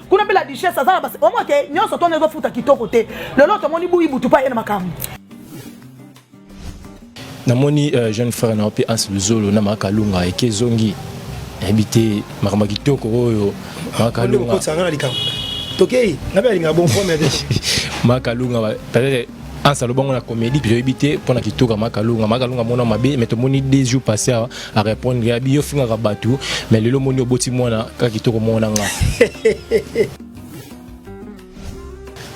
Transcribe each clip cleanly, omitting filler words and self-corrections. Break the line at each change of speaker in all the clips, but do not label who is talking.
kuna pe la duchesse ça basi au moins que nyonso to nezo futa kitoko te le lot moni buyi butu pa yena makambo
na moni jeune frère na pe Ans Luzolo na makalunga ekezongi habité makamba kitoko oyo makalunga
ko tsanga likam tokei na be linga bon forme de
makalunga peut-être Ans alobongo na comédie puis habité pour na kitoko makalunga mona mabe mais to moni 2 jours passés à répondre ya bio finga rabatu mais lelo moni oboti mona ka kitoko mona nga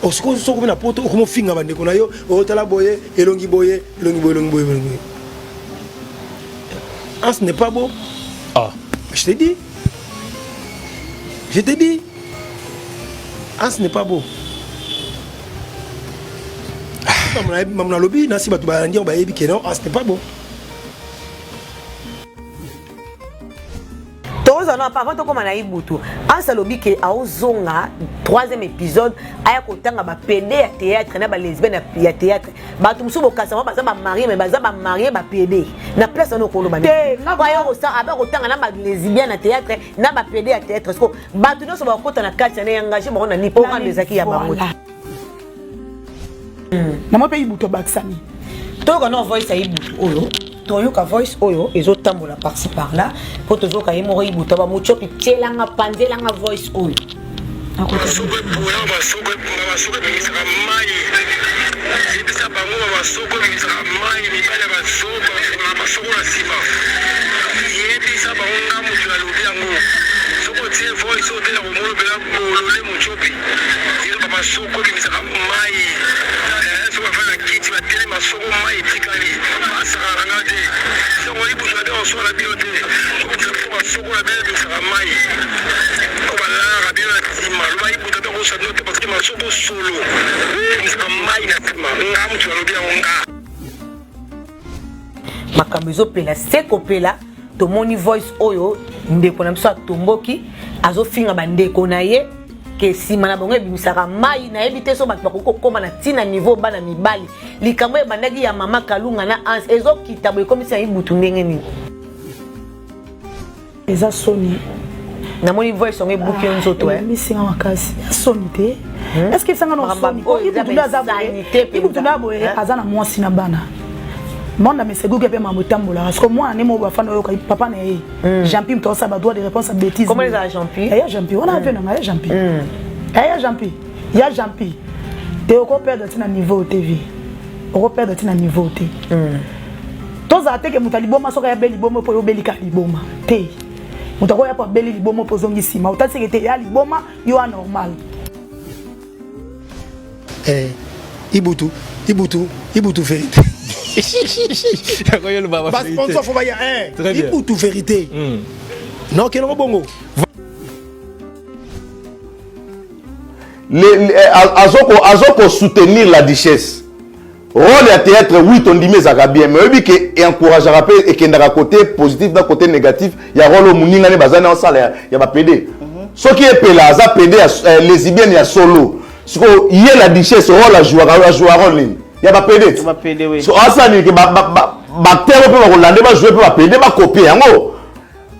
osiko soko na poto ko mo finga bande ko na yo o tala boye elongi boye. Ans n'est pas beau.
Ah,
je t'ai dit. Ans n'est pas beau. Maman lobby na si batu ba ndio ba yebi keno Ans n'est pas beau.
Non, pas avant comme on a eu boutou. En salobi que à Ozonga 3e épisode aya kotanga ba PD à théâtre na ba lesbienne à théâtre. Ba tumsu bokasa ba za ba marié mais ba za ba marié ba PD. Na place no kolo ba. Na ba yo sa aba kotanga na ba lesbienne à théâtre na ba PD à théâtre. Parce que ba tu no so ba kota na kati na engagé ba na ni po ka mezaki ya bango.
Na mo pe ibuto baksami.
To ko no voice ayi boutou oyo. Toyoka voice oyo ezotambola par-ci par-là po tozoka ye moko ibuta ba mucho pitelanga pandelanga voice oyo makambo ezopela sekopela tomoni voice oyo ndeko na biso atomboki azofinga bandeko na ye ke sima na bango ebimisaka mai na yebi te so bato bakokoma na ntina niveau bana mibali likambo ebandaki ya mama Kalunga na Ans ezokita boye ekomisi ya ibutu ndenge nini
eza soni
namoni voice onge buki nzoto
misinga makasi soni te est-ce que sanga no soni ibutu na boye aza na mwasi na bana Monde mais c'est Google pe mamotambola parce que moi ne mo ba fana yo papa na ye Jean-Pierre to sa ba droit de réponse à bêtises.
Comment les a Jean-Pierre?
Ya Jean-Pierre on a vu na Jean-Pierre. Ya Jean-Pierre. Ya Jean-Pierre. Te ko perdre tina niveau TV. Ko perdre tina niveau T. To za te ke mutali boma soka ya beli boma po yo beli ka liboma. Te. Mutako ya po beli liboma po zongi sima. Utasi ke te ya liboma yo anormal.
Ibutu vérité. Parce qu'on s'en faut pas y aller. Ibutu vérité. Non, quel bongo.
Azoko soutenir la duchesse. Rôle à théâtre, oui, ton dîme ça va bien. Mais oui, que encourage à rappeler et qu'il y a un côté positif, d'un côté négatif. Il y a rôle au mouninga ne bazane en salle, il y a pas PD. Ce qui est pela, ça PD lesbienne il y a solo. Ce qu'il y a la duchesse, rôle à jouer rôle. Il y a pas PD. Il y a pas PD, oui. So, ça dit que bactère peut Hollandais va jouer pour PD, va copier.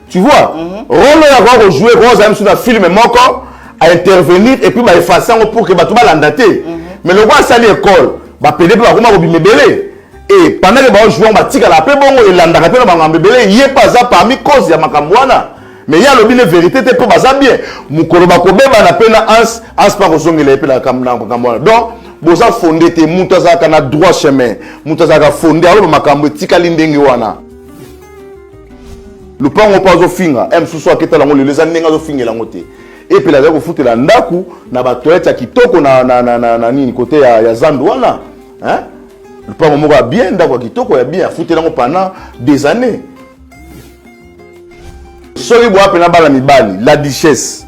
Tu vois? Rôle à voir jouer, rôle à sur un film encore à intervenir et puis va effacer pour que tout va l'andater. Mais le roi ça l'école, va PD pour comment vous belé. Et pendant que va jouer on va tirer la paix bon et l'andaka pe va belé, il y a pas ça parmi cause ya makambwana. Mais il y a le bien vérité te pour ça bien. Mukolo ba ko beba na pena ans pas kozongela pe la kambwana. Donc boza fondé te mutaza kana droit chemin mutaza ka fondé alo makambo tikali ndenge wana le pango pazo finga em susu aketa lango le leza ndenge zo fingela ngote et puis la ko futela ndaku na ba toilette ya kitoko na nini côté ya zandu wana hein le pango moko bien ndako kitoko ya bien futela ngo pendant des années soki bo apena bala mibali la duchesse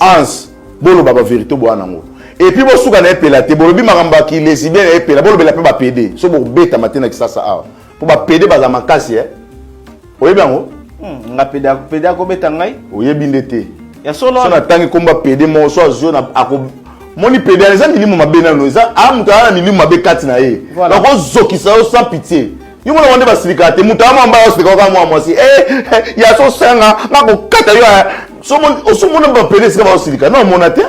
ans bolo baba vérité bo wana ngo. Et puis, vous avez un peu la tête, vous avez un peu les bien et puis, vous avez un peu de PD. Si vous avez un peu de ça, pour PD, vous avez un peu de vous avez bien nga PD ko beta ngai oye bindete ya solo na tangi komba PD mo so zo na ako moni PD les milimo mabena no za amuta na milimo mabe kati na ye donc ozokisa sans pitié yo mona wande basilika te muta mamba osilika ka moi si ya so sanga ngako kata yo osomona ba PD sika ba silika non monate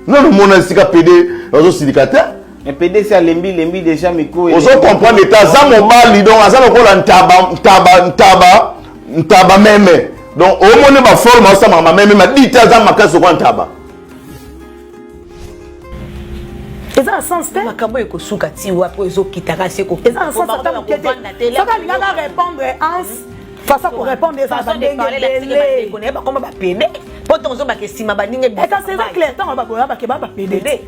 non mona sika PD ozo silika te
mais PD c'est lembi déjà miko
ozo comprendre état za mobali donc aza lokola ntaba meme donc au monde ba forme ça mama meme ma dit za makaso kwa ntaba
eza na sens te
makambo ekosuka ti wapo ezokitaka seko
eza na sens ata moke te soki alingaka répondre ans faça ko répondre eza bandenge ebele
bakoma bapede mpo ntongo ozobaka esima baninga
ekasi eza clair ntango baboya bakeba bapede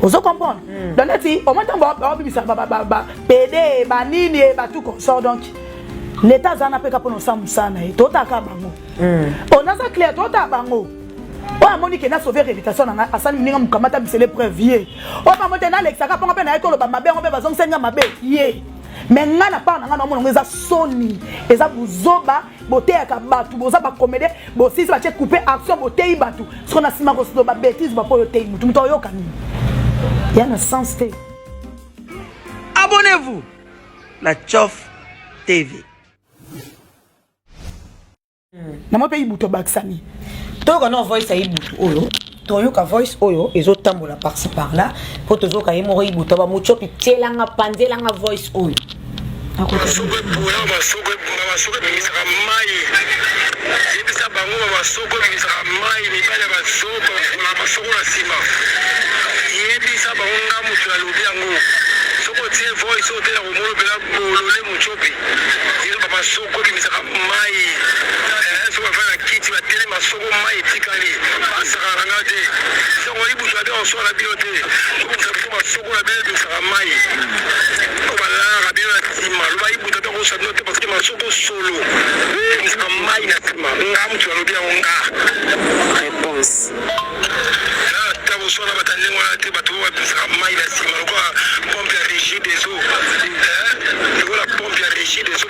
ozo comprendre donc neti au moins ntango babimisa bapede banini batu consort donc l'état aza na mpeka mpona osa mosala na ye totaka bango onaza clair tota bango oyo amoni ke na sauve réputation na nga asali ninga mokamata bisele preuve ye oyo bamo te nalekisaka mpongo mpe na ye toloba mabe yango mpe bazongisenga mabe ye mais nga na part na nga na omona ngo eza soni eza bozoba boteyaka bato boza bakomede bosisi batie coupe action boteyi bato soko na nsima kosilo babétise bapo oyo teyi motu moto oyoka nini ya na sens te.
Abonnez-vous la Tchof TV.
Namo pe ibuto baksani
toyoka na voice ya ibutu oyo toyoka voice oyo ezotambola par-ci par-là po tozoka ye moko ibutu bamochopi tielanga panzelanga voice oyo
soko tie voice o tela romolo bela bolole muchopi ile baba soko bimisaka mai soko fana kiti ba tele masoko mai tikali basaka ngade soko ibu jade on so la biote soko soko la bela bimisaka mai ko bala rabio tima lo ibu tata ko sa note parce que masoko solo bimisaka mai na tima ngamu tu alobi nga réponse tabo so na batanengo na te batu ba bimisaka mai na tima ko pompe à régie des eaux. La pompe à régie des eaux.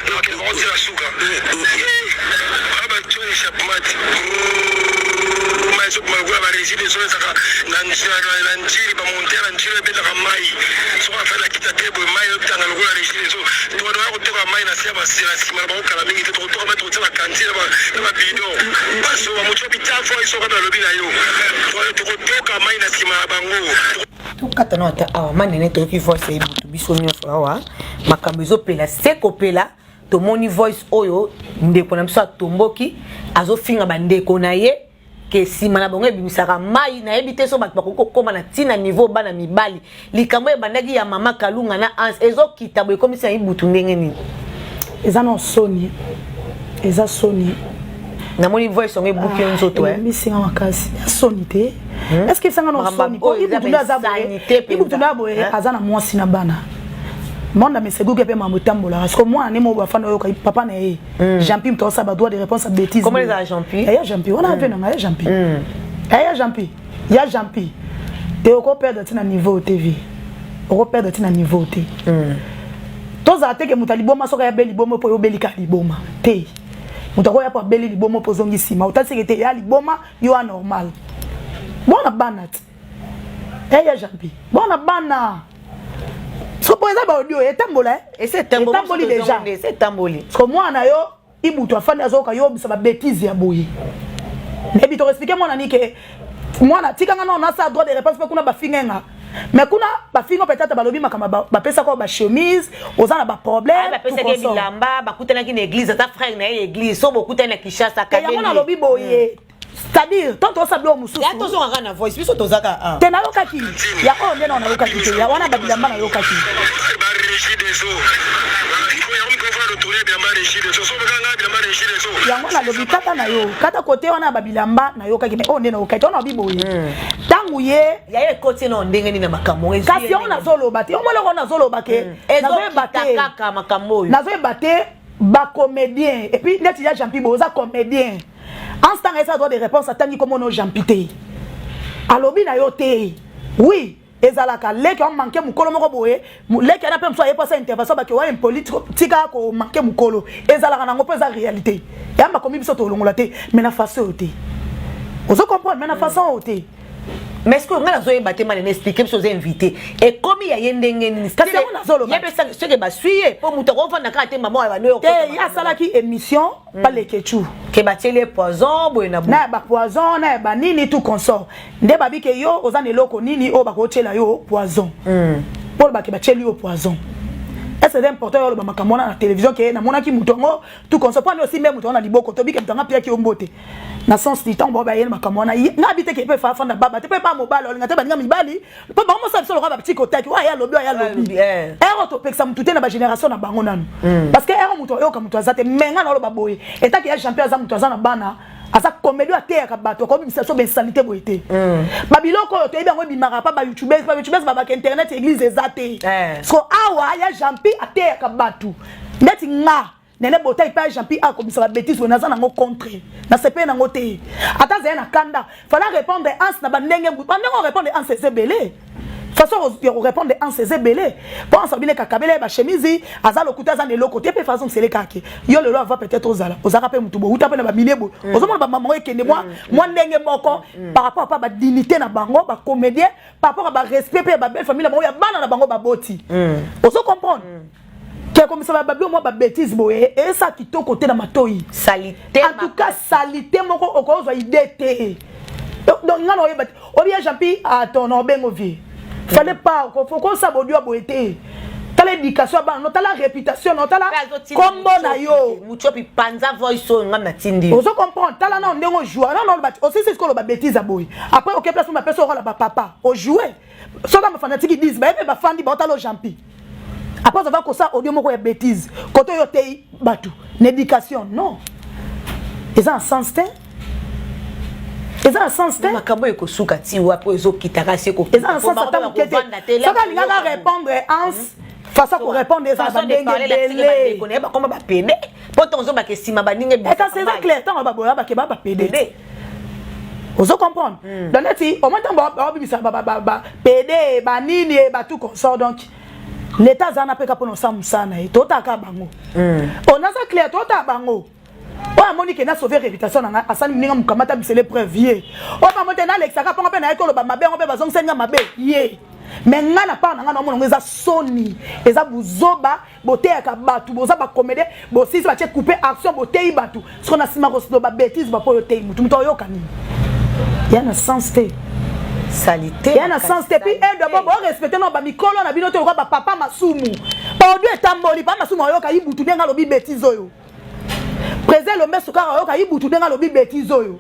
Donc, on tire la souka. Ah, bah, tu es échappement. Mais je peux la régie des eaux. Nanjiri, bah, monter, nanjiri, bah, la maille. Soit on fait la quitte à table, maille, dans la régie des eaux. Tu vas devoir retourner à maille, la sève, c'est la cime, la banque, la mine, tu te retournes à mettre la cantine, la bidon. Parce que, moi, tu as pitié à fois, ils sont dans le binayo. Tu retournes à maille, la cime, la banque.
tokata na ata awa manene toyoki voice ya ibutu biso nyonso awa makambo ezopela sekopela tomoni voice oyo ndeko na biso atomboki azofinga bandeko na ye ke nsima na bango ebimisaka mai nayebi te so bato bakokokoma na ntina niveau bana mibali likambo ebandaki ya mama kalunga na anse ezokita boye ekomisa ibutu ndenge nini
eza na soni eza soni
namoni voice yango ebuki yo nzoto
misinga makasi soni te est-ce que sanga na soni ko ibutu na boye aza na mwasi na bana monde meseguke pe mamutambola parce que moi ne mo bafana yo papa na ye Jean-Pierre mto sa ba droit de réponse à bêtise
comment les Jean-Pierre
ya Jean-Pierre on a vu na Jean-Pierre ya Jean-Pierre ya Jean-Pierre te ko perdre tina niveau TV ko perdre tina niveau te toza te ke mutaliboma soka ya beli bomo po yo belika liboma te mutako ya pa beli liboma po zongi sima utasi ke ya liboma yo anormal bona banat ya Jean-Pierre bona bana so pour ça ba audio etambola
c'est tamboli déjà c'est tamboli
parce que moi na yo ibutu afandi azoka yo bisa ba bêtise ya boye nebi to expliquer moi na ni ke moi na tikanga na on a ça droit de réponse pe kuna ba fingenga mais kuna ba fingo peut-être ba lobi makama ba pesa ko ba chemise ozana ba problème
ba pesa ke bilamba ba kutana ki na église ta frère na église so bokuta na Kishasa kabeli
ya mona lobi boye c'est-à-dire tant on sablo mususu
ya tozo ngaka na voice biso tozaka
te na lokaki ya o ndena na lokaki te ya wana ba bilamba na lokaki
ba régie des eaux
yango na lobi kata na yo kata kote wana babilamba na yo kaki mais on ndena okati on obi boye tangu ye
ya ye kote na ndenge ni na makambo
kasi on na zoloba te on moloko na zoloba ke
nazo kaka makambo
nazo ebate ba comédien et puis net ya Jean-Pierre boza comédien en ce temps ça droit de réponse atangi comme on Jean-Pierre alobi na yo te oui ezalaka leki on manquer mukolo moko boye leki ana pe mso aye pasa intervention ba ke wa politique ko manquer mukolo ezalaka nango pe za réalité yamba komi biso to longola te mais na façon te ozo comprendre mais na façon te
mais est-ce que on a besoin de mal expliquer pour les invités et comme il y a yendenge
parce que on a zolo
il y a personne ce que ba suyer pour muto ko fanda ka te maman ba no
te ya sala ki émission pas les kechu
ke ba tele poison bo na
ba poison na ba nini tout consort nde ba bi ke yo ozana eloko nini o ba ko tela yo poison pour ba ke ba teli yo poison. C'est important yo ba makamona na télévision ke na mona ki mutongo tout consort pas aussi même mutongo na liboko to bi ke mutanga pia ki ombote na sens du temps ba yel makamona na bité ke peut faire fanda baba te peut pas mobile ngata ba ngami bali po ba mo sa biso ba petit côté ki wa ya lobi ero to peksa mutute na ba génération na bango nanu parce que ero muto yo ka muto azate menga na lo ba boye eta ki ya champion aza muto azana bana asa comédie à terre ka bato ko bimisa so ben sanité boité ba biloko to ibango bimara pa ba youtubers ba internet église ezate so awa ya jampi à terre ka bato ndeti nga nene botai pa jampi a komisa ba bêtise on aza nango contre na sepe nango te ata za na kanda fallait répondre ans na bandenge bandenge répondre ans c'est belé façon répondre en ces belé pense bien kakabele ba chemise azalo kuta za nelo côté pe façon c'est les kake yo le va peut-être aux arabe mutubo uta pe na ba milebo ozomona ba maman ekende moi ndenge moko par rapport à ba dignité na bango ba comédien par rapport à ba respect pe ba belle famille na bango ya bana na bango ba boti ozo comprendre que comme ça ba bablo moi ba bêtise boye et ça qui to côté na matoi
salité
en tout cas salité moko okozo idée donc ngano yeba obi jampi à ton obengo vie. Fallait pas faut qu'on s'abodue à boité. T'as l'éducation non t'as la réputation non t'as la combo na yo
mucho pi panza voice nga matindi
ozo comprendre t'as la non ndenge jouer non aussi c'est ce qu'on ba bêtise à boy après OK place ma personne la papa au jouer so dans ma fanatique ils disent ba fandi ba t'as le jampi après ça va comme ça audio moko ya bêtise côté yo tei batu l'éducation non ils ont un sens eza sens te
makambo ekosuka ti wapo ezokitaka se ko
eza sens ta mukete saka linga répondre ans face à répondre eza bandenge belé
ko ne ba koma ba pede poto nzo ba kesima ba ninge
et ça c'est clair tant ba boya ba ke ba pede ozo comprendre donc neti au moins tant ba bibisa ba pede ba nini ba tout consort donc l'état zana pe ka pono samusana et totaka bango on a ça clair tota bango. Oh Monique na sauvé réputation na asani ninga mukamata bisele preuve oh ba monte na Alex aka ponga pe na ekolo ba mabe on pe bazong senga mabe ye mais nga na pa na nga na mona ngeza soni eza buzoba bote ya kabatu boza ba comédie bo sisi ba che couper action bote yi batu ce qu'on a sima ko ba bêtise ba po yo te mutu muto yo kani ya na sens te
salité
ya na sens te puis un de bon respecter no ba mikolo na bino te ko ba papa masumu pa odu etamboli pa masumu yo ka yi butu denga lobi bêtise oyo. Président Lomé Soukara yoka yibutu denga lobi bêtise oyo.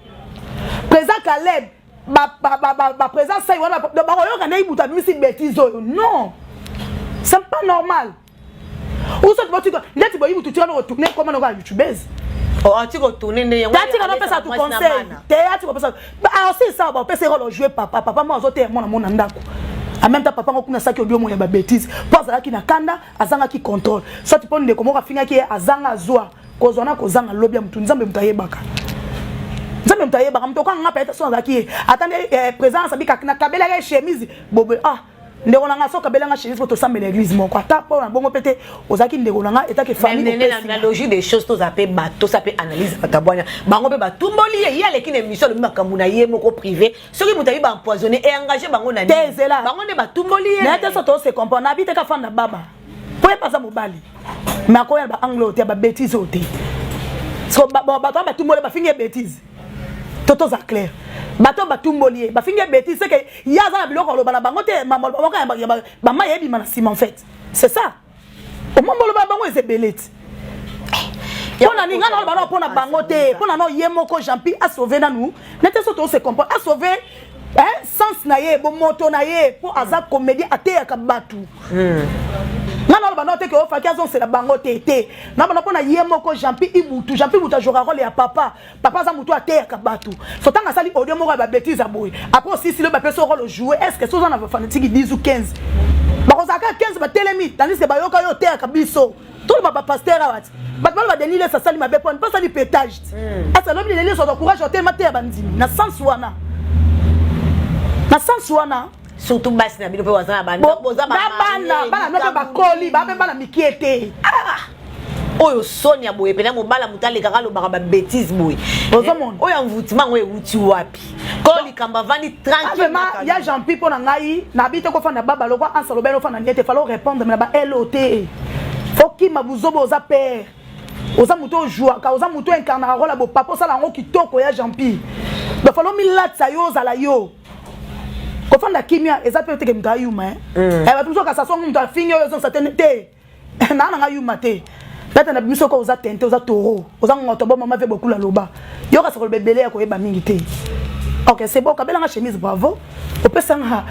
Président Caleb ba président Saï wana ba yoka na yibutu misi bêtise oyo. Non. C'est pas normal. Ou ça tu vas tu vas yibutu tu vas retourner comme on va youtubeuse.
Oh tu vas retourner ne yango.
Tu vas pas ça tout conseil. Tu vas pas ça. Ah aussi ça ba pèse rôle jouer papa moi ozote mon ndako. En même temps papa ngokuna saki obio mo ya ba bêtise. Parce que na kanda azanga ki contrôle. Ça tu peux ne comment finga ki azanga zoa. Kozona kozanga lobia mtu nzambe mtayebaka nzambe mtayebaka mtoka ngapa eta sonza ki attendez présence abika na kabela ya chemise bobe ndeko nanga so kabela nga chemise pour to samba l'église moko ata po na bongo pété ozaki ndeko nanga eta ke famille
na logique des choses to zape bato ça peut analyse patabwana bango pe batumboli ye ya lekine émission le makamuna ye moko privé soki mutayi ba empoisonner et engager bango na
tezela
bango ne batumboli ye
na te so se comprendre na bite ka fanda baba po e pasa mobali mais quand il ba anglote ba bêtise oté so bato ba tumboli ba finge bêtise toto za clair bato ba tumboli ba finge bêtise c'est que ya za na biloko lo bana bango te mama ba ma yebi mana sim en fait c'est ça au moment lo ba bango c'est belette pona ninga na ba pona bango te pona no yemoko jampi a sauver na nous n'était surtout se comprendre a sauver sens na ye bo moto na ye pour aza comédie ate ya kabatu nana ba note ke o fa kiazo c'est la bango tété na ba pona yemoko jampi ibutu jouera rôle ya papa za mutu ate ya kabatu so tanga sali audio moko ba bêtise aboy après aussi si le ba peut rôle jouer est-ce que ça na fanatique 10 ou 15 ba ko zaka 15 ba telemi tandis que ba yoka yo te ya kabiso tout le ba pasteur awati ba denile ça sali ma be pon pas sali pétage asa lobi denile so courage o te mate ya bandimi na sens wana
surtout basi na bino pe wazana bana
bana no pe bakoli ba pe bana mikiete
oyo Sonia boye pena mobala mutale kakalo ba bêtise boye oyo mvutima ngoye uti wapi ko likamba vandi tranquille
ya Jean-Pierre pour ngai na bite ko fana baba lokwa ansalo beno fana niete falo répondre mais ba LOT faut ki mabuzobo za père oza muto joua ka oza muto incarna rôle bo papa sala ngo kitoko ya Jean-Pierre ba falo milatsa yo za la yo ko fanda kimia eza pe teke mtayuma ba tuzo ka saso mtu afinyo yo zo certainté na nga yuma te peta na biso ko oza tente oza toro oza ngoto bo mama ve beaucoup la loba yo ka sokolo bebele ya ko yeba mingi te. OK, c'est bon, kabela nga chemise bravo. Opesanga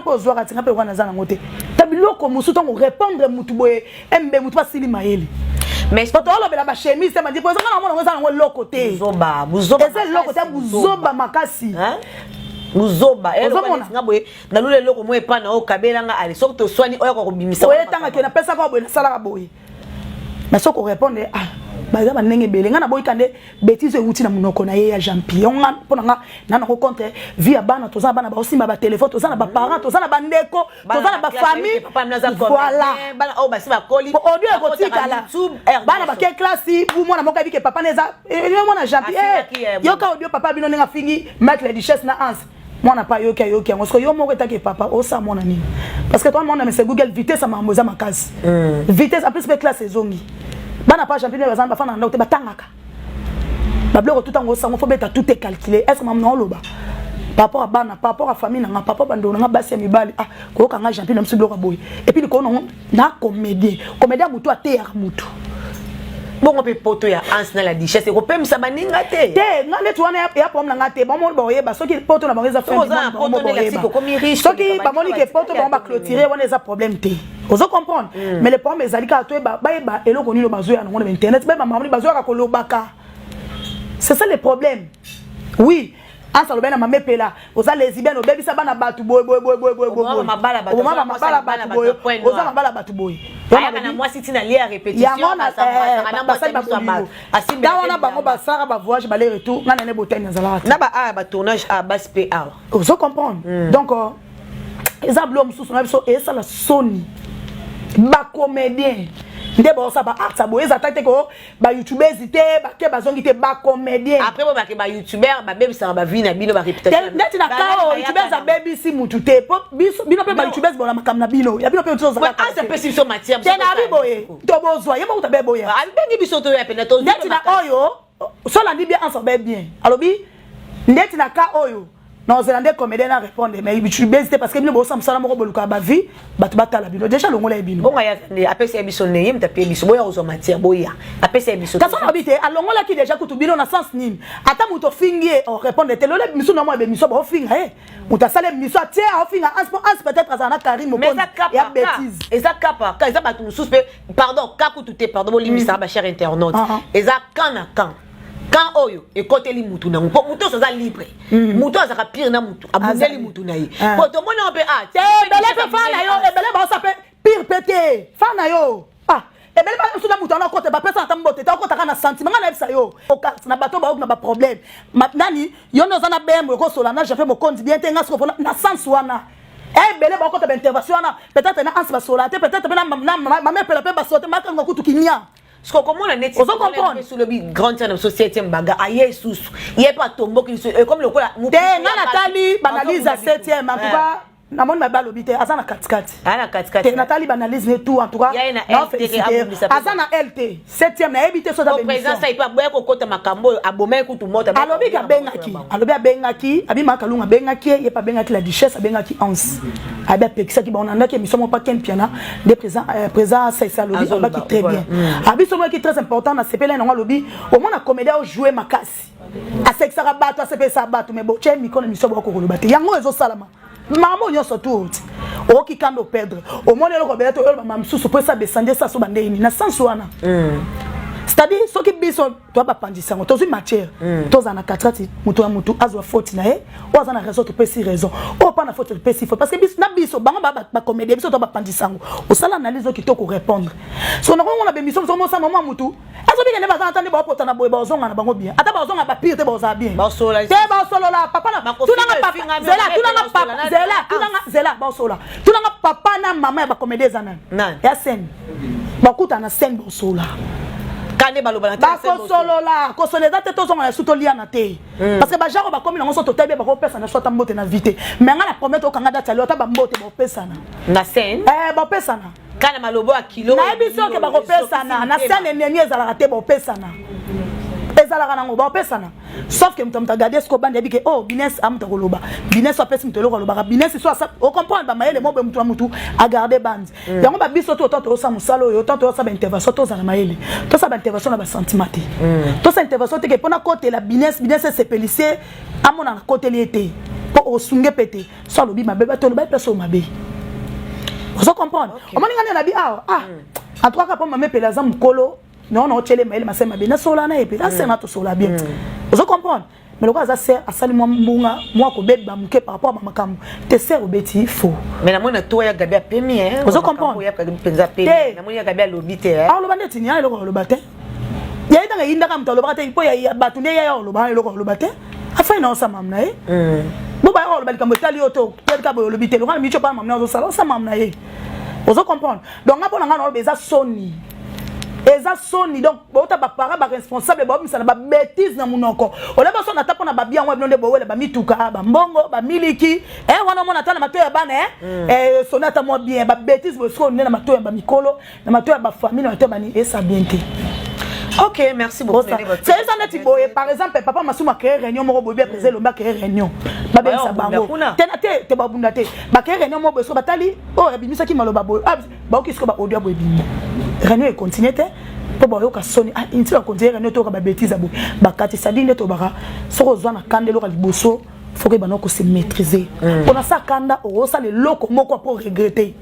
po zwa katinga pe wana zana ngote. Tabiloko musu to répondre mutu boye embe mutu basili maeli.
Mais
pas tolo bela ba chemise ma di po zanga na mona ngo loko te.
Buzoba
eza loko te buzoba makasi.
Hein? Buzoba elo nga boye na lule loko mo epa na o kabela nga ali soko to swani oya ko bimisa.
Oya tanga ke na pesa ko boye na sala ka boye. Mais soko répondre baza banenge belenga na boy kande bêtise outi na munoko na ye ya Jean-Pierre nga pona nga na ko compte via bana toza bana ba osimba ba téléphone toza na ba parents toza na bandeko toza na ba famille voilà
bana o basi ba koli
audio ko tikala bana ba ke classe bu mona moka bike papa neza yo mona Jean-Pierre yo ka audio papa bino nga fingi mettre les richesses na ans mona pa yo ngosko yo moko etake papa o sa mona nini parce que toi mona mais c'est Google vitesse ma moza makasi vitesse en plus be classe ezongi bana pa Jean-Pierre bazana ba fana ndauté batangaka ba bloko tout en sango faut beta tout est calculé est-ce que maman loba papa a bana papa a famille na papa bando na basi mibali ko kanga Jean-Pierre na msiblo ka boy et puis ko na comédien mutu a te ya mutu
bongo pe poto ya ans na la duchesse ko pe msa baninga te
ngane tu wana ya pom na ngate ba mo ba oyeba soki poto na bangeza fin soki ba moni ke poto ba clôturer wana eza problème te ozo comprendre mais le problème ezalika to ba eloko nino bazo ya ngone internet ba mamoni bazo ka kolobaka c'est ça le problème oui asa lobena mamepela oza lesbienne obebisa bana batu boy
mabala batu
oza mabala batu boy
na moi si tina lia répétition
wana bango basara ba voyage ba les retour ngana ne botani nzala
na ba tournage à base PA
ozo comprendre donc ezablo mususu na biso esa la soni ba comédien ndeba osa ba acteur boy ezatake ko ba youtubeurs te ba ke bazongi te ba comédien
après ba ke ba youtubeur ba bebisa ba vie na bino ba réputation
ndeti na ka youtubeurs a baby si mutu te bino pe ba youtubeurs bona makamna bino ya bino pe toza
ka asa pe si so matière
tena biboye to bozwa yemo uta beboya
bengi biso to ya pena to
ndeti na oyo so la ndi bien ensemble bien alobi ndeti na ka oyo non zélande comédien na répondre mais tu baisses parce que bino bo samsala moko boluka ba vie batu batala bino déjà longola bino
bonga ya apesi biso ne yem tapie biso boya ozo matière boya apesi biso
kaso habite alongola ki déjà kutu bino na sens nini ata muto fingi on répondre te lole miso na mo be miso bo finga muta sale miso atie a finga as peut-être azana Karim mo
ya bêtise eza kapa ka eza batu mususu pardon ka kutu te pardon bolimisa ba cher internaute eza kana quand oyo ekoteli mutu na mutu mutu soza libre mutu azaka pire na mutu abundeli mutu na ye po to mona pe
te bele pe fa na yo ebele ba sa pe pire pété fa na yo ebele ba so na mutu na kote ba pesa ta mbote ta kota kana sentiment na bisa yo na bato ba na ba problème nani yo no zana bembo ko sola na je fais mon compte bien te ngasko na sens wana ebele ba kote ba intervention na peut-être na ans ba sola te peut-être na ma pela pe ba sote ma kanga kutu kinya.
Ce qu'on comprend la net, sur le grand channel société mbaga aye sous il est pas tombeau qui comme le quoi
la Nathalie banalise à 7e en tout cas na mon mabalo bité azana katikati
ana katikati
Nathalie banalise ne tout en tout cas azana LT 7e na ebité so da
président ça il pas boya ko kota makambo abomé kutu mota
alobi ka bengaki abi makalunga bengaki ye pa bengaki la duchesse bengaki Hans abi pekisa ki bonanda ki misomo pa ken piana de présent ça ça lobi qui très bien abi somo qui très important na sepela na lobi au moins na comédien jouer makasi a sexa rabato a sepe sabato mais bo che mikono misomo ko kolobate yango ezo salama maman nyonso tout o ki kando perdre au moins le ko belato yo mama msusu po sa besande sa so bande ni na sens wana c'est-à-dire ce qui biso toi pas pandisa to une matière to za na katrati mutu azwa faute na e o za na raison to pesi raison o pas na faute to pesi faute parce que biso na biso bango ba comédie biso to pas pandisa o sala analyse ki to ko répondre so na on a bémission so mo sa maman mutu azo bi ne ba za entendre ba pota na boy ba zonga na bango bien ata ba zonga ba pire te ba za bien
ba solo
la papa na tunanga papa zela ba solo tunanga papa na maman ba comédie za na ya scène ba kuta na scène ba solo
Kane baloba na
bakosolola kosolola te tozonga na suto lia na te parce que bajaro bakomi nango so totabi bakopesana so ata mbote na vite mais nga na promettre okanga date ya lelo ata bambote bopesana
na scène
bopesana
kana malobo ya kilo
nayebi soki bakopesana na scène eneni ezalaka te bopesana ezalaka nango bopesana sauf que mutu agade ce bande yabi ke oh Binès amuta koloba Binès apesi mutu eloko alobaka Binès so asa o comprendre ba mayele mobe mutu na mutu a garder bande yango ba biso to to sa musalo yo to sa ba intervention to za na mayele to sa ba intervention na ba sentiment te to sa intervention te ke pona côté la Binès c'est pelissé amona côté liété po osunge pété so lobi mabe ba to loba peso mabe vous comprenez o moni ngana na bi en tout cas pour mabe pelaza mukolo non tchele maile masema bien sola na epi ça na to sola bien vous comprenez mais le cas ça sert à sali moi ko beba muke par rapport à makambo te sert au beti faux
mais na mona to ya gabi pemi
vous comprenez
ya penza pemi na mona ya gabi lobité
lo bande tinia lo lobate ya ita nga inda kam to lobate po ya batunde ya lo ba lo lobate afa na sa mamna bo ba lo bali kambo tali oto tel ka bo lobité lo kana mi chopa mamna zo sala sa mamna vous comprenez donc ngapona ngana lo beza soni eza soni donc bota ba para ba responsable ba misala ba bêtise na munoko oleba so na tapo na ba bien wa blonde bo wele ba mituka ba mbongo ba miliki wana mona tana mato ya bana sonata mo bien ba bêtise bo so na mato ya ba mikolo na mato ya ba famille na mato ba ni esa bienté.
Ok, merci beaucoup.
C'est ça net boye par exemple papa masuma créer réunion mo bo bien président lomba créer réunion ba ben sa bango tena te ba bunda te ba créer réunion mo bo so batali bimisa ki maloba bo ba okisko ba audio bo bimi réunion et continuer te po ba yoka soni intila continuer réunion to ka ba bêtise abo ba kati sadine to baka soko zwana kandelo ka liboso faut que banoko se maîtriser on a ça kanda o ça le loko moko pour regretter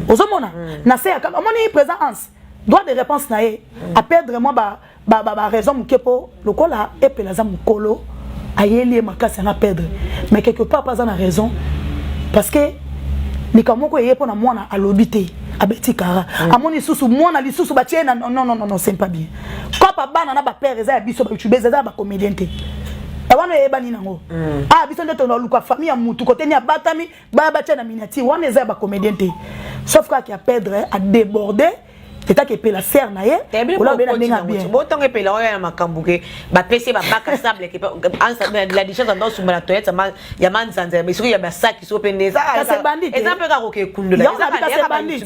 ozomona na se ka moni présence droit de réponse na ye à perdre moi ba raison mukepo lokola epelaza mukolo ayeli makasi na perdre mais quelque part pas na raison parce que ni kamoko yé pona mwana alobité abeti kara amoni susu mwana li susu batie na non c'est pas bien quand papa bana na ba père eza biso ba youtube eza ba comédien te e wana yeba ni nango biso ndeto na luka famille ya mutu côté ni abatami ba batie na miniature wana eza ba comédien te sauf que a perdre a déborder c'est que pe la serre na ye ola bena ninga bien
bo tonge pe la oya makambuke ba pese ba baka sable ke la distance dans sous la toilette ya manzanza mais soki ya ba sac so pende ça
c'est bandit
exemple ka ko ke kundula
c'est bandit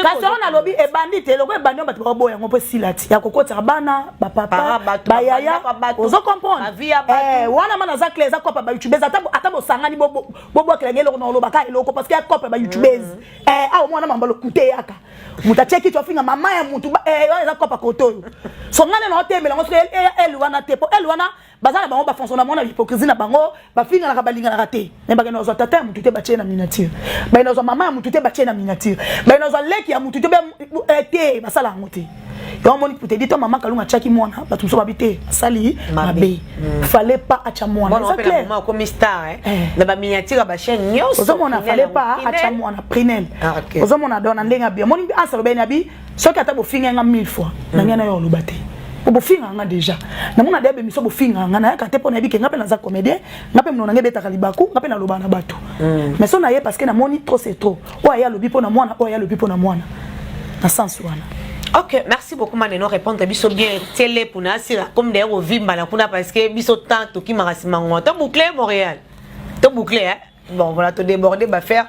parce on a lobby e bandit le ko bandit ba to boya ngo pe silati ya kokota bana ba papa ba yaya ozo comprendre wana mana za clé za kopa ba youtubers ata bo sangani bo kelenge lo no lo baka eloko parce que ya kopa ba youtubers au mwana mambalo kute yaka muta cheki to finga mama ya mutu eza kopa koto so ngane na otembela ngo elle wana tepo elle wana bazana bango ba fonctionner mona hypocrisie na bango ba finga na kabalinga na raté ne ba keno zo tata mutu te ba chena miniature ba ino zo mama mutu te ba chena miniature ba ino zo leki ya mutu te ba te basala ngote yo moni pour te dire toi maman kalunga chaki mwana ba tumso babité sali mabe fallait pas acha mwana
ça clair maman comme star na ba miniature ba chaîne nyoso
ozo mona fallait pas acha mwana prinel ozo mona dona ndenga bien moni ansalo bena bi soki ata bo finga nga 1000 fois na ngena yo lobate bo finga nga déjà na mona debe miso bo finga nga na ka te pona bi ke ngape na za comédien ngape mno na ngebeta kalibaku ngape na loba na bato mais so na ye parce que na moni trop c'est trop o ya lobi pona mwana o ya lobi pona mwana na sens wana.
Ok, merci beaucoup Maneno répondre biso bien télé pour nasira comme d'ailleurs au vimba na kuna parce que biso tant qui marasima ngota boucler Montréal. To boucler bon voilà te déborder va faire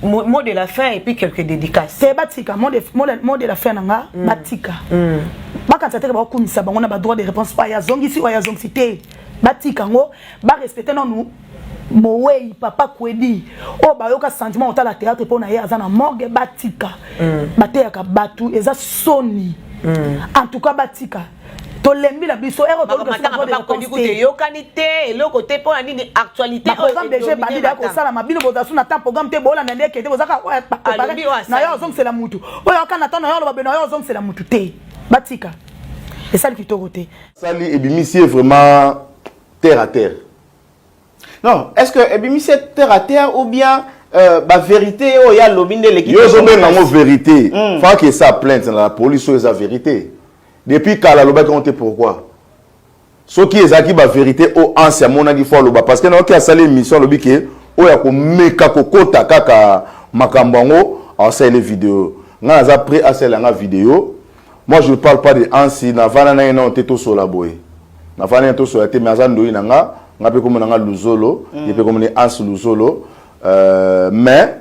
mot de la fin et puis quelques dédicaces.
C'est batika mot de la fin nanga batika. Ba quand ça te ba kumisa bango na ba droit de réponse pas ya zongi si ya zongi cité batika ngo ba respecter non nous Mowe papa kwedi o ba yoka sentiment otala théâtre pour na ye azana morgue batika bateya ka batu eza soni en tout cas batika to lembi la biso ero to
papa kwedi kote yokanité le côté pour nini actualité
par exemple déjà bandi da ko sala mabino boza suna ta programme te bola na ndeke te bozaka na yo zong c'est la mutu o yoka na tano yo lo beno yo zong c'est la mutu te batika et ça qui to côté
sali ebimisi vraiment terre à terre.
Non, est-ce que Ebimi c'est terre à terre ou bien la vérité ou il y a l'obine de l'équipe?
Yo sommes dans la vérité. Faut que ça plainte dans la police sur la vérité. Depuis quand la loba compte pourquoi? Ce qui est acquis la vérité au ancien mon qui faut loba parce que non qui a salé mission lobi que o ya ko meka ko kota kaka makambango en c'est les vidéos. Nga za prêt à celle la vidéo moi je ne parle pas de Ansi Navana na ina onteto sola boy Navana to sola te mazando inanga ngape comme nanga Luzolo et puis comme Ansi Luzolo mais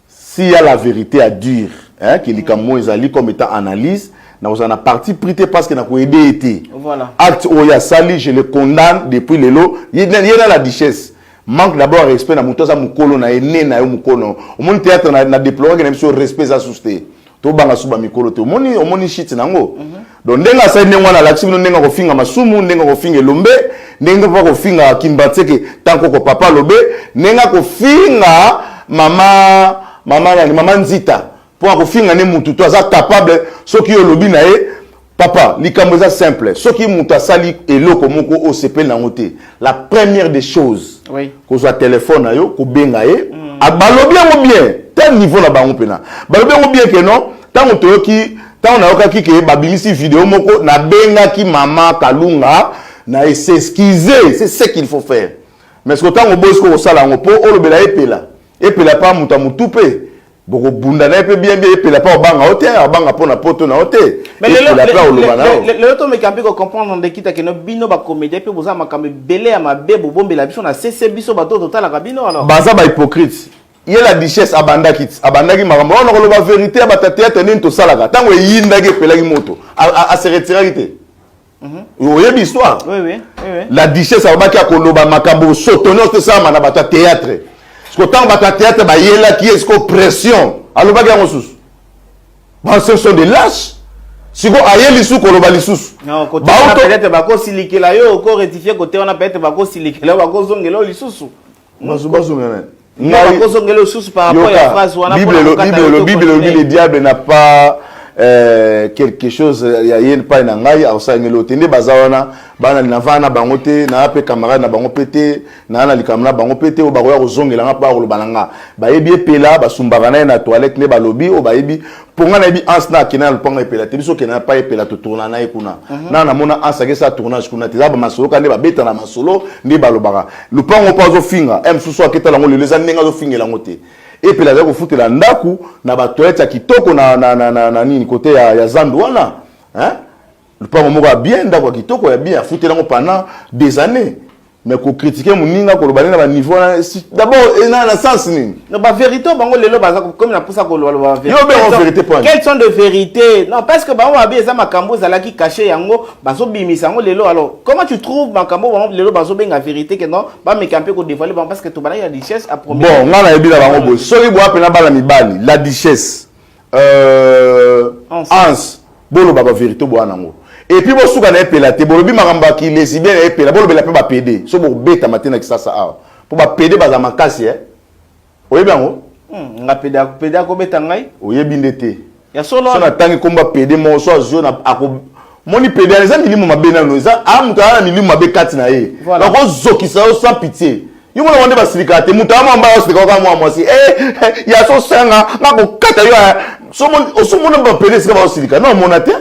s'il y a la vérité à dire hein que les camo ezali comme étant analyse nous en a parti prité parce que n'a ko aider été
voilà
acte oya sali je le condamne depuis le lot il y a la richesse manque d'abord respect na mutoza mukolo na ene na yo mukolo au monde théâtre na déployer que même sur respect ça susté to banga suba mikolo te omoni shit nango donc ndenga sa ndenga na laxi ndenga ko finga masumu ndenga ko finga lombe ndenga ko finga kimbatseke tanko ko papa lobe ndenga ko finga mama nzita pour ko finga ne mutu to za capable soki yo lobi na e papa likambo za simple soki mutu asali eloko moko o sepel na ngote la première des choses
oui
ko zo téléphone na yo ko benga e abalobi yango bien tel niveau na bango pena balobi yango bien que non tant toyoki tant na yoka ki babimisi vidéo moko na benga ki mama Kalunga na s'excuser c'est ce qu'il faut faire mais ce que tant obosi ko sala ngo po olobela epela pa muta mutupe boko bunda na pe bien epela pa obanga hote abanga pona poto na hote
mais le to me campi ko comprendre de kita que no bino ba comédie pe boza makambe belé ya mabebo bombela biso na CC biso bato total la bino alors
baza ba hypocrite il y a la richesse abandaki makambo on ko la vérité abata théâtre nini to salaka tango yindaki pelaki moto a se retirer té oui histoire
oui
la richesse abaki akoloba makambo sotono to ça na bata théâtre parce que tant bata théâtre ba yela qui est pression alobaki yango susu ba ce sont des lâches siko ayeli su koloba lisusu
non côté peut-être ba ko silikela yo ko rectifier côté on a peut-être ba ko silikela ba ko zongela lisusu
bazongela
Bible, le diable n'a pas quelque chose il y a pas na ngai ausangelo tende bazawana bana navana bangote na pe camarade na bango pété na likamna bango pété o baroya kozongela nga pa ko balanga bayebi pela basumbaka na toilette ne balobi o bayebi ponga na yebi ansna kina ponga pela te biso kina pa pela to tourna na ekuna na mona ansake sa tournage kuna te za ba masolo kande ba beta na masolo ndi balobaka lupango pa zo finga em suso aketa lango le les anenga zo fingela ngote et puis la ko futela ndaku na ba toilette ya kitoko na nini côté ya zandu wana hein le pas moko bien ndako kitoko ya bien futela ngo pendant des années mais ko critiquer muninga ko lobanela ba niveau d'abord na sens nini non ba vérité bango lelo baza comme na pousa ko loba vérité
yo ben vérité point
quelles sont de vérité non parce que bango abi eza makambo zala ki caché yango bazo bimisa yango lelo alors comment tu trouves makambo bango lelo bazo benga vérité que non ba me camper ko dévoiler parce que to bana ya richesse à premier
bon ngana yebi na bango bo soki bo apena bala mibali la richesse ans bolo ba vérité bo anango et puis bo suka na epela te bolobi makamba ki lesibien na epela bolo bela pe ba PD so bo beta matena ki sasa a po ba PD baza makasi oyebi yango
nga PD ko beta ngai
oyebi ndete
ya solo
na tangi komba PD mo so azio na ako moni PD les milimo mabena no za amuta na milimo mabe kati na ye ko zokisa yo sans pitié yo mona wande basilika te muta mamba yo silika ka mwa mwasi ya so sanga na ko kata yo so mona ba PD sika ba silika non mona te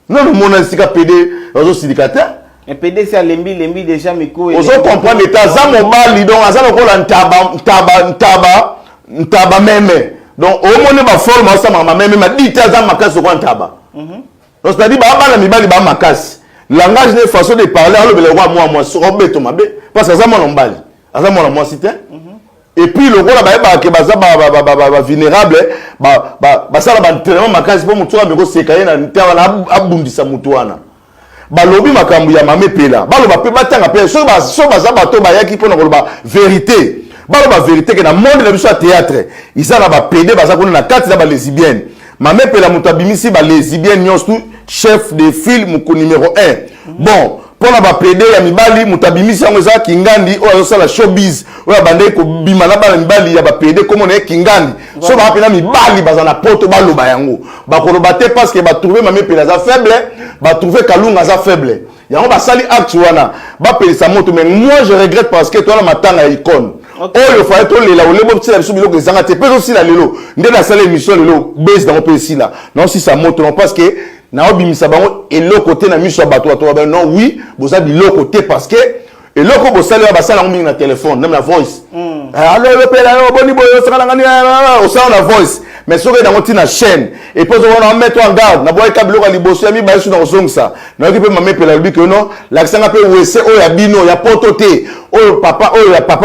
non mona sika PD zo silika te
un PD c'est lembi déjà miko
ozo comprendre état za mobali donc aza lokola ntaba meme donc au mona ba forme ça mama meme ma dita za makasi ko ntaba donc c'est-à-dire ba bana mibali ba makasi langage ne façon de parler alors le roi moi so beto mabe parce que ça mona mbali aza mona moi cité et puis le roi ba ke baza ba vulnérable ba sala ba tellement makasi pour mutu ameko sekaye na ntawa na abundisa mutu wana balobi makambu ya mame pela baloba pe batanga pe so baza bato bayaki pona koloba vérité baloba vérité que na monde na biso ya théâtre isala ba PD baza kona na kati na ba lesbienne mame pela mutu abimisi ba lesbienne nyonso chef de file muko numéro 1 bon pona ba PD ya mibali mutabimisi yango za kingandi o azosala showbiz o abande ko bima na bala mibali ya ba PD comme on est kingandi so ba pena mibali baza na poto baloba yango ba koloba te parce que ba trouver mame pela za faible ba trouver Kalunga za faible yango ba sali acte wana ba pelisa moto mais moi je regrette parce que toi la matanga icône oyo fa to lela o lebo tsela biso biloko ezanga te peso sila lelo nde na sala émission lelo base dans pe sila non si ça moto non parce que na obimisa bango eloko te na miso bato bato non oui boza biloko te parce que eloko bosala ba sala mingi na téléphone même la voice
alors le pela boni boyo sala ngani au sein la voice mais sur que dans une chaîne et puis on va mettre en garde na boy kabilo ka liboso ya mi ba sur na ozongsa na ki pe mame pela bi que non l'accent pe wese o ya bino ya potote o papa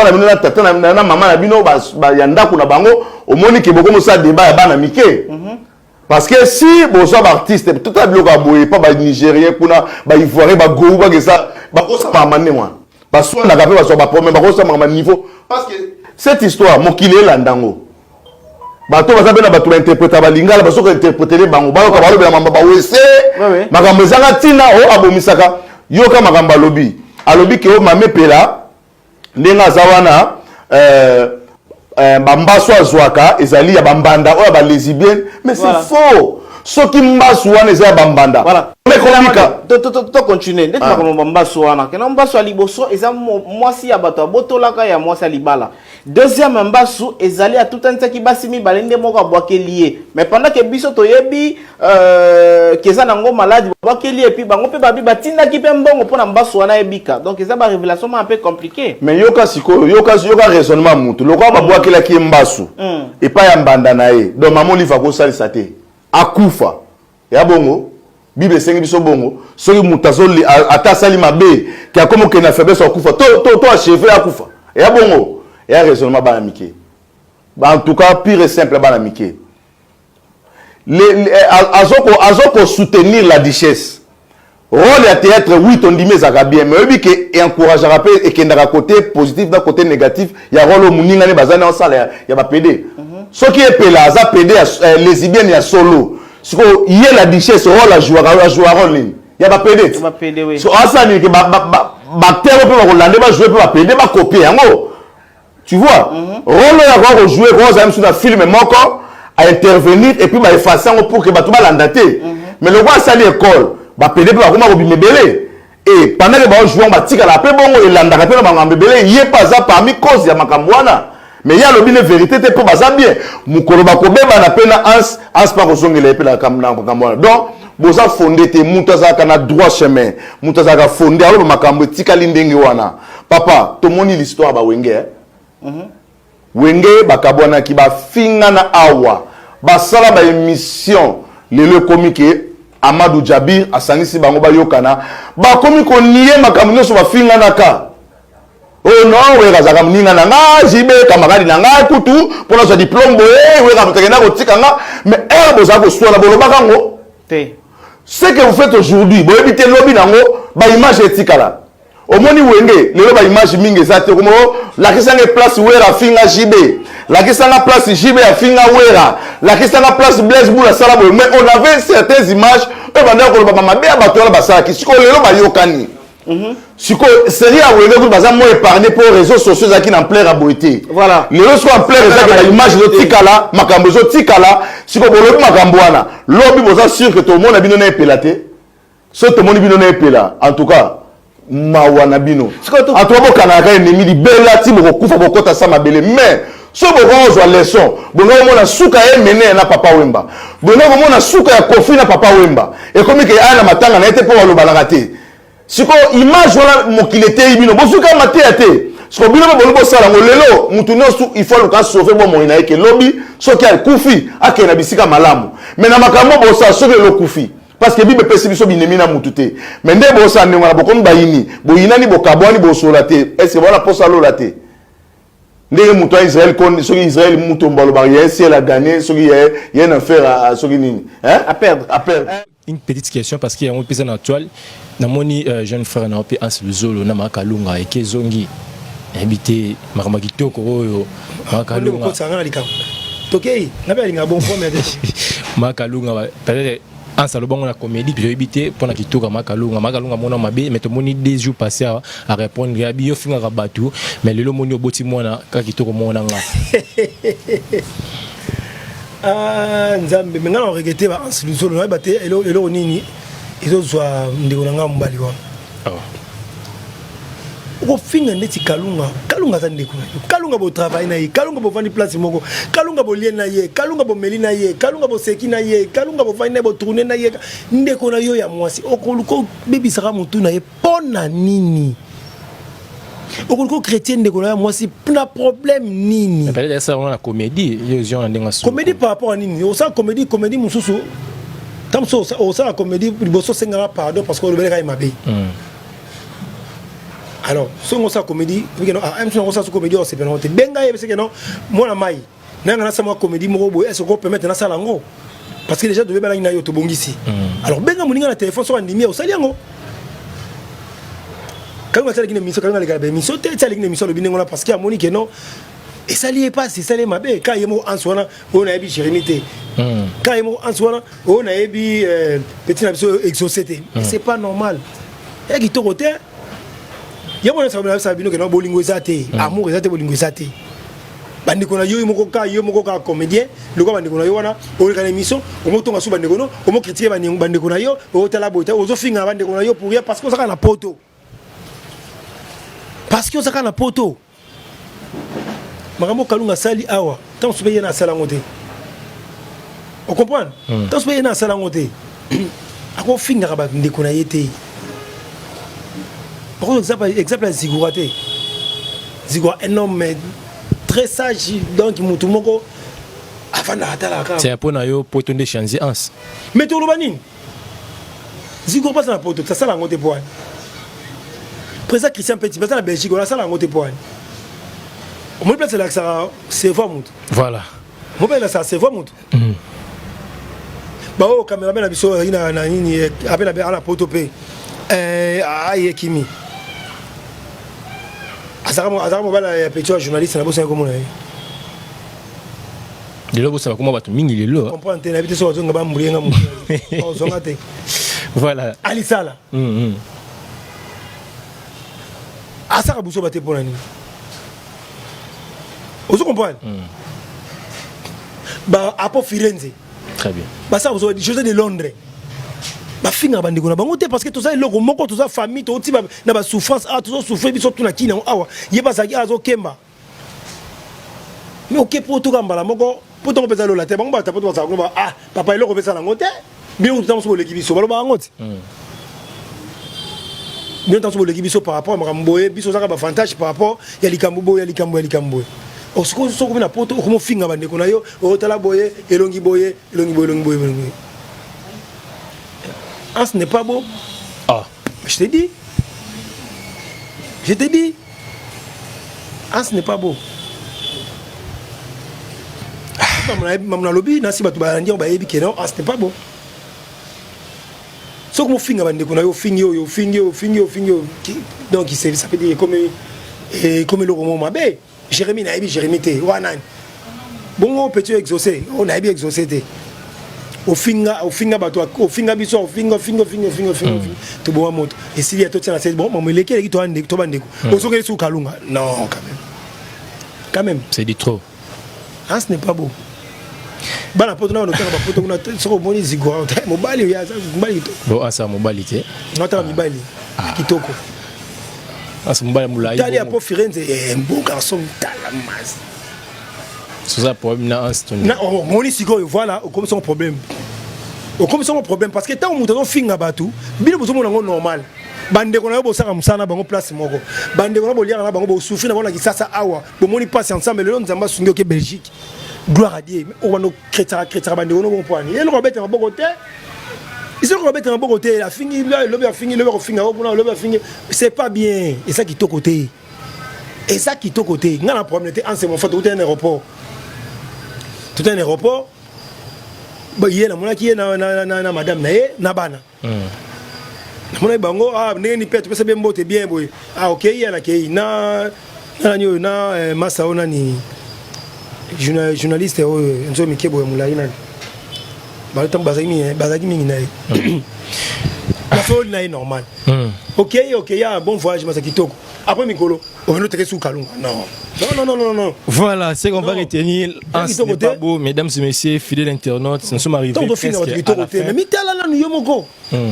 na bino na tata na mama na bino ba ya ndako na bango omoni ke boko mosa débat ya bana mike. Parce que si bon soit artiste tout à bloc à boyer pas ba nigérien kuna ba ivoirien ba gou ba que ça ba ko ça mama ne moi parce qu'on a capé ba so ba problème ba ko ça mama niveau parce que cette histoire mokile landango bato baza bena bato interpréter ba lingala ba so ko interpréter bango ba ko ba lo bela mamba ba wese makambo ezanga tina o abomisaka yoka makambo alobi alobi ke o mame pela ndenga zawana bambaso azwaka ezali ya bambanda oya ba lesbienne mais c'est faux soki mbasu wana eza ya bambanda
voilà to continuer ndeti makambo mbasu wana kena mbasu aliboso eza mwasi ya bato abotolaka ya mwasi alibala deuxième mbasu ezali atuta ntaki basi mibale nde moko abwakeli ye mais pendant que biso toyebi keza nango maladi babwakeli et puis bango pe babi batindaki pe mbongo mpona mbasu wana ebika donc eza ba révélation un peu compliqué
mais yoka siko yoka raisonnement mutu lokwa babwakelaki ye mbasu epa ya mbanda na ye donc mama oliva kosalisa te akufa ya bongo bible sengi biso bongo soki mutazoli ata sali mabe ki akomo ke na faiblesse akufa to achever akufa ya bongo ya raisonnement bana mike en tout cas pire et simple bana mike azoko soutenir la duchesse rôle ya théâtre oui ton dime zaka bien mais obi ke encourager pe et kendaka côté positif dans côté négatif ya rôle muninga ne bazana en salle ya ba PD soki epela aza PD lesbienne ya solo siko yé la duchesse rôle la jouer rôle ni ya ba PD
oui
so asa ni ke ba terre pe ba kolande ba jouer pe ba PD ba copier yango tu vois rôle ya ko jouer ko za sur un film moko à intervenir et puis ba effacer pour que ba tout ba landate mais le roi sali école ba PD pe ba koma ko bimebele et pendant que ba jouer ba tika la pe bongo et landaka pe ba ngambebele yé pas ça parmi cause ya makambwana mais il y a le bien vérité te pour baza bien mukolo ba ko beba na pena ans pas ko songela pe la kamwana donc boza fondé te mutaza kana droit chemin mutaza ka fondé alo makambo tika lindenge wana papa to moni l'histoire ba wenge wenge bakabwana ki ba finga na awa ba sala ba émission le comique Amadou Djabir asangisi bango ba yokana ba komi ko nié makambo nyoso ba finga na ka oh non we kazaka mninga na nga jibe kamaradi na nga kutu pour notre diplôme boye we ka mutengena ko tikanga mais boza ko swala boloba kango
te
ce que vous faites aujourd'hui boye bité lobi nango ba image etikala omoni wenge lelo ba image mingi ezate komo la kisanga place wera finga jibe la kisanga place jibe ya finga wera la kisanga place Blaise Boula sala boye mais on avait certaines images e banda ko ba mabe ba to la basala kisiko lelo ba yokani siko série à wenge ko baza mo épargné pour réseaux sociaux qui n'en plaire à beauté
voilà
les réseaux en plaire ça que l'image de tikala makambo zo tikala siko bolo makambo wana lobi boza sûr que tout le monde a bino na epelate so tout le monde bino na epela en tout cas mawana bino en tout cas kanaka ennemi di bela ti boko kufa bokota sa mabele mais so boko zo leçon bongo mona suka e mené na papa wemba bongo mona suka ya kofi na papa wemba et comme que ana matanga na ete po lo balangate siko image wala mokilete ibino bosuka mate siko bino bo sala ngolelo mutu nosu il faut le cas sauver bon moina eke lobby so ki al kufi akena bisika malamu mais na makambo bo sa so ke lo kufi parce que bible pesi biso binemi na mutu te mais nde bo sa ndengwa bokomi bayini boyinani bokabwani bosola te est ce voilà posa lola te ndenge mutu a Israël kon so Israël mutu mbalo ba ya si elle a gagné so ki y a une affaire à so ki nini hein à perdre
une petite question parce qu'il y a un peu actuel na moni jeune frère na ope Ans Luzolo na makalunga ekezongi habité makama kitoko oyo makalunga
ko tsanga likambo tokei na ba linga bon forme de
makalunga peut-être Ans alobongo na comédie puis habité pour na kitoko makalunga mona mabe mais to moni 2 jours passés à répondre ya bio finga rabatu mais lelo moni oboti mona ka kitoko mona nga
nzambe menga na regretter ba Ans Luzolo na ba te elo nini ezozwa ndeko na nga mbali wana ko finga ndeti kalunga za ndeko kalunga bo travail na ye kalunga bo vandi place moko kalunga bo lien na ye kalunga bo meli na ye kalunga bo seki na ye kalunga bo vandi na bo tourner na ye ndeko na yo ya mwasi okoluko bebisaka mutu na ye pona nini
okoko chrétien ndeko na moi si na problème nini
peut-être ça on a comédie illusion na ndenga
comédie par rapport à nini ça comédie mususu tam so ça comédie liboso sengara pardon parce que le bel mabe alors songo ça comédie parce que non ah on ça comédie c'est bien honte benga parce que non moi na mai nanga na sama comédie mo boy est-ce qu'on peut mettre na sala ngo parce que déjà devait bala ina yo to bongisi alors benga moninga na téléphone so andimi au saliango quand on a une émission quand on a une émission tu as une émission le binengo parce qu'il y a Monique non et ça lié pas c'est ça les mabé quand il y a en soi on a bi jérémité quand il y a en soi on a bi petit émission exaucé c'est pas normal et qui te côté il y a mon ça bino que non bolingo zate amour zate bolingo zate bandiko na yo moko ka comédien le quoi bandiko na yo wana o ka émission o mo tonga su bandiko no o mo critiquer bandiko na yo o tala bota o zo finga bandiko na yo pour rien parce que ça na poto parce que ça na poto makambo kalunga sali awa tant so peye na sala ngote o comprendre tant so peye na sala ngote ako finga ba ndiko na yete par exemple Zigouate Zigouate énorme très sage donc mutumoko avant d'atala ka
c'est pour na yo poto de changer ans
mais to lobani Zigo passe na poto ça la ngote poane président Christian Petit passe na Belgique on a ça la ngote poane on me place là ça c'est vraiment
voilà
mo bela ça c'est vraiment ba o cameraman na biso ina na nini appelle à la poto pe aye kimi azaramo bala ya petit journaliste na bossa comme on
lelo bossa comme bato mingi lelo
comprendre te na bité so zonga ba mbuyenga mu zonga te
voilà
ali sala asaka buso baté pour nani ozo comprendre ba apo Firenze
très bien
ba ça ozo José de Londres ba finga bandiko na bango te parce que tout ça eloko moko tout ça famille to ti na ba souffrance tout ça souffrir biso tout na kina awa yeba zaki azo kemba mais OK pour tout kambala moko pour to pesa lola te bango ba tapoto ba ko ba papa eloko pesa na ngote bien on temps sur l'équipe biso ba ba ngote bien on temps sur l'équipe biso par rapport à makamboye biso zaka ba avantage par rapport ya likambo boye o soko soko na poto ko mo finga bandiko na yo o tala boye elongi boye. Ah, ce n'est pas beau.
Ah,
je t'ai dit. Ah, ce n'est pas beau. Maman lobby, nasi batu balandi on ba yebi que non, ah, ce n'est pas beau. Ce que mon finger bande qu'on a yo finger. Donc il ça peut dire comme le roman mabé. Jérémie na yebi Jérémie té. Wanan. Bon on peut exaucer. On a yebi exaucer té. Au finga bato au finga biso au finga to boa moto et s'il y a tout ça c'est bon mais lesquels qui to bandeko au sokeli sou kalunga non quand même
c'est dit trop
ah ce n'est pas beau bana poto na notaka ba poto kuna soko moni zigo mobali ya mobali to
bon asa mobali te
notaka mibali kitoko
asa mobali mulai
tali apo Firenze un beau garçon talamas
c'est ça problème na Aston
na moni sigo voilà comme son problème parce que tant on muto finga batu bino bozo mona ngo normal bande ko na bo saka musana bango place moko bande ko na bo liana na bango bo souffrir na bona kisasa awa bo moni passe ensemble le nzamba sungi ke Belgique gloire à Dieu on va no chrétien bande ko no bon point et le robert en bon côté ils sont robert en bon côté la fingi le fingi le finga le fingi c'est pas bien et ça qui to côté ngana problème était en ce moment tout un aéroport ba yena mona ki na madame na bana mona bango ndenge ni petu pesa bien mbote bien boy OK yana ke na masa ona ni journaliste nzo mikebo ya mulai na ba tam bazaki mingi na la folie na normal OK ya bon voyage masa kitoko après Mikolo on va nous traiter sous Kalunga non
voilà c'est qu'on va retenir ce n'est pas beau mesdames et messieurs fidèles internautes nous sommes arrivés
presque mais mitala nanu yo moko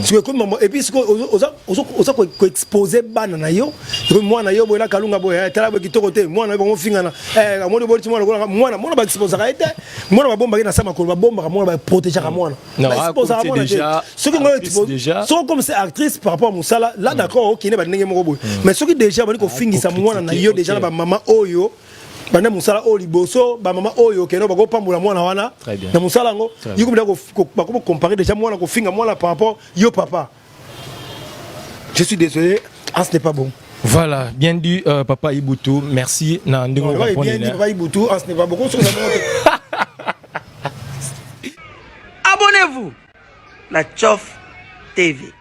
siko comme maman et puis siko oza ko exposer bana na yo ko mwana yo bola kalunga boya tala bo kitoko te mwana bo fingana amoni bo mwana ba exposer ka ete mwana ba bomba na sama ko ba bomba mwana ba protéger ka mwana ba exposer ka mwana ce que moi exposer so comme c'est actrice par rapport à musala là d'accord qui ne ba ndenge moko boy mais ce qui déjà ba ko fingisa mwana na yo déjà ba maman oyo bana musala o liboso ba mama oyo keno ba ko pambula mwana wana na musala ngo yiko bida ko comparer déjà mwana ko finga mwana par rapport yo papa. Je suis désolé, ce n'est pas bon.
Voilà, bien dit papa Ibutu, merci na ndingo
ko bien dit papa Ibutu, ce n'est pas bon.
Abonnez-vous la Tchof TV.